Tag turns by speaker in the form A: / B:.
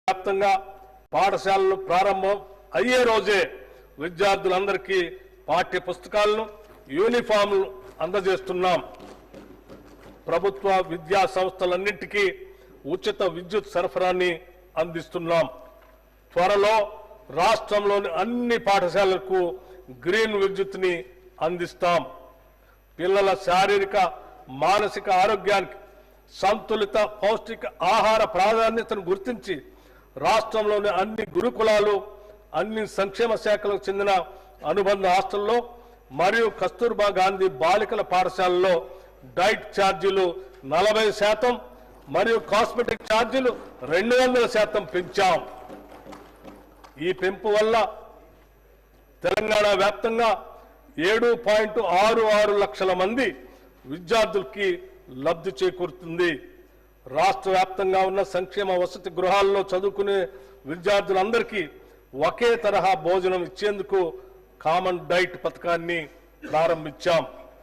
A: వ్యాప్తంగా పాఠశాలలు ప్రారంభం అయ్యే రోజే విద్యార్థులందరికీ పాఠ్య పుస్తకాలను యూనిఫామ్లు అందజేస్తున్నాం. ప్రభుత్వ విద్యా సంస్థలన్నింటికీ ఉచిత విద్యుత్ సరఫరాని అందిస్తున్నాం. త్వరలో రాష్ట్రంలోని అన్ని పాఠశాలలకు గ్రీన్ విద్యుత్ని అందిస్తాం. పిల్లల శారీరక మానసిక ఆరోగ్యానికి సంతులిత పౌష్టిక ఆహార ప్రాధాన్యతను గుర్తించి రాష్ట్రంలోని అన్ని గురుకులాలు, అన్ని సంక్షేమ శాఖలకు చెందిన అనుబంధ హాస్టల్లో మరియు కస్తూర్బా గాంధీ బాలికల పాఠశాలలో డైట్ ఛార్జీలు 40% మరియు కాస్మెటిక్ ఛార్జీలు 200% పెంచాం. ఈ పెంపు వల్ల తెలంగాణ వ్యాప్తంగా 7.66 లక్షల మంది విద్యార్థులకి లబ్ధి చేకూరుతుంది. రాష్ట్ర వ్యాప్తంగా ఉన్న సంక్షేమ వసతి గృహాల్లో చదువుకునే విద్యార్థులందరికీ ఒకే తరహా భోజనం ఇచ్చేందుకు కామన్ డైట్ పథకాన్ని ప్రారంభించాం.